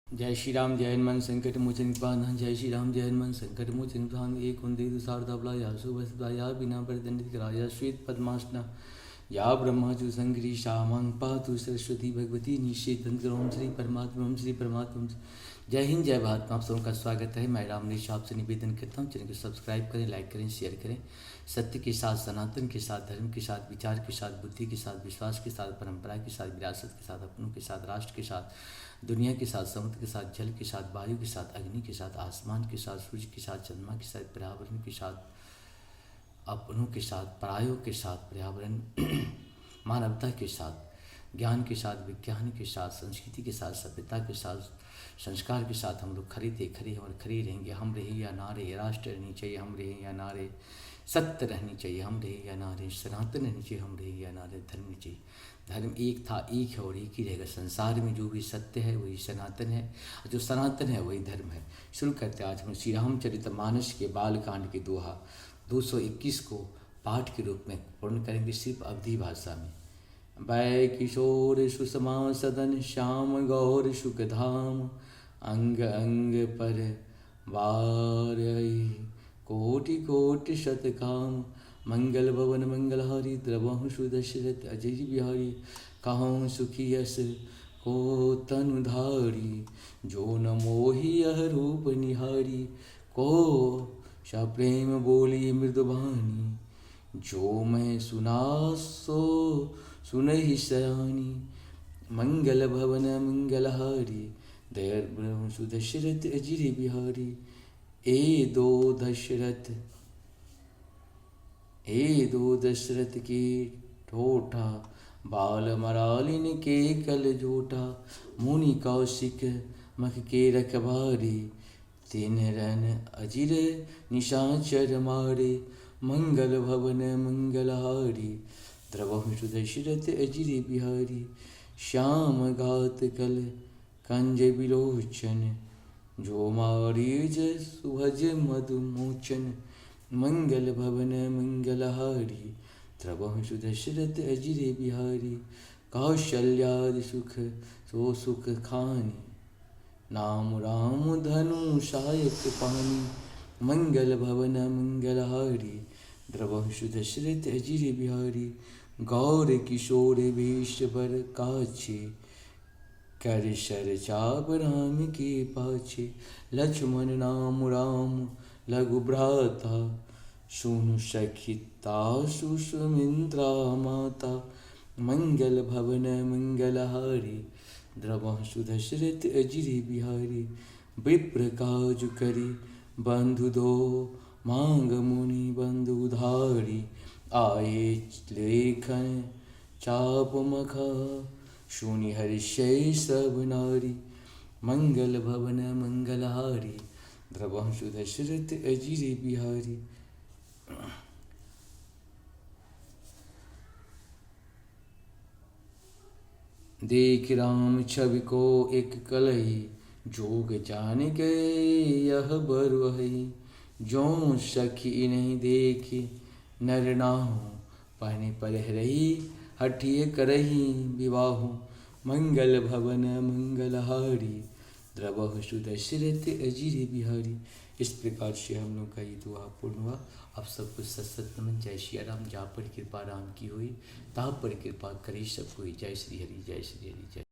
जय श्री राम जय हनुमान संकट मोचन कृपाधान। जय श्री राम जय हनुमान संकट मोचन कृपाधान। एक कुंदे दुसारदाबलाया शुभसदाया बिना परिदंडित कराया श्वेत पद्मासना या ब्रह्माजु संग्री शामांग पातु सरस्वती भगवती निषेधन ओम श्री परमात्मा। जय हिंद जय भारत। आप सबों का स्वागत है। मैं रामनीश आपसे निवेदन करता हूँ, चैनल को सब्सक्राइब करें, लाइक करें, शेयर करें। सत्य के साथ, सनातन के साथ, धर्म के साथ, विचार के साथ, बुद्धि के साथ, विश्वास के साथ, परंपरा के साथ, विरासत के साथ, अपनों के साथ, राष्ट्र के साथ, दुनिया के साथ, समुद्र के साथ, जल के साथ, वायु के साथ, अग्नि के साथ, आसमान के साथ, सूर्य के साथ, चंद्रमा के साथ, पर्यावरण के साथ, अपनों के साथ, परायों के साथ, पर्यावरण मानवता के साथ, ज्ञान के साथ, विज्ञान के साथ, संस्कृति के साथ, सभ्यता के साथ, संस्कार के साथ हम लोग खड़े थे, खड़े और खड़े रहेंगे। हम रहे या ना रहे, राष्ट्र रहनी चाहिए, हम रहे या ना रहे, सत्य रहनी चाहिए, हम रहे या ना रहे, सनातन रहनी चाहिए, हम रहे या ना रहे, धर्म नहीं चाहिए। धर्म एक था, एक है और एक ही रहेगा। संसार में जो भी सत्य है वही सनातन है, जो सनातन है वही धर्म है। शुरू करते आज हम श्री रामचरितमानस के बालकांड के दोहा 221 को पाठ के रूप में पूर्ण करेंगे, सिर्फ अवधी भाषा में। वै किशोर सुषमा सदन श्याम गौर सुखधाम, अंग अंग पर वारई कोटि कोटि शतकाम। मंगल भवन मंगलहारी द्रवहु सुदशरथ अजय बिहारी, कहूँ सुखी यस को तनुधारी। जो न मोहि यह रूप निहारी, को सप्रेम बोली मृदुबानी। जो मैं सुना सो सुनहि सयानी, मंगल भवन मंगलहारी दयार्द्र सुदशरथ अजिर बिहारी। ए दो दशरथ के ठोठा, बाल मरालिन के कल जोटा। मुनि कौशिक मख के रखबारी, तीन रन अजिर निशाचर मारे। मंगल भवन मंगलहारी द्रवहु सुदशरथ अजिर बिहारी। श्याम गात कल कंज विलोचन, जो मारीज सुभज मधुमोचन। मंगल भवन मंगलहारी द्रवहु सुदशरथ अजिर बिहारी। कौशल्यादि सुख सो सुख खानी, नाम राम धनु सायक पानी। मंगल भवन मंगलहारी द्रवहु सुदशरथ अजिर बिहारी। गौर किशोर वेश बर काछे, कर शर चाप राम के पाछे। लक्ष्मण नाम राम लघु भ्राता, सुनु सखिता सुमिंद्रा माता। मंगल भवन मंगलहारी द्रवहु सुदशरथ अजिर बिहारी। विप्र काज करी बंधु दो, मांग मुनि बंधु उधारी। आए लेखन चाप मखा, सुनि हर्षै सब नारी। मंगल भवन मंगलहारी द्रवहु सुदशरथ अजिर बिहारी। देख राम छवि को एक कलही, जोग जान गए यह बरुहई। जो सखी नहीं देखी नर नाहु, पहने पर रही हठिय करही विवाहु। मंगल भवन मंगलहारी द्रवहु सुदशरथ अजिर बिहारी। इस प्रकार से हम लोग का ये दुआ पूर्ण हुआ। अब सब कुछ सत नमन। जय श्री राम। जहाँ पर कृपा राम की हुई तहाँ पर कृपा करी सब कोई। जय श्री हरि जय श्री हरि जय।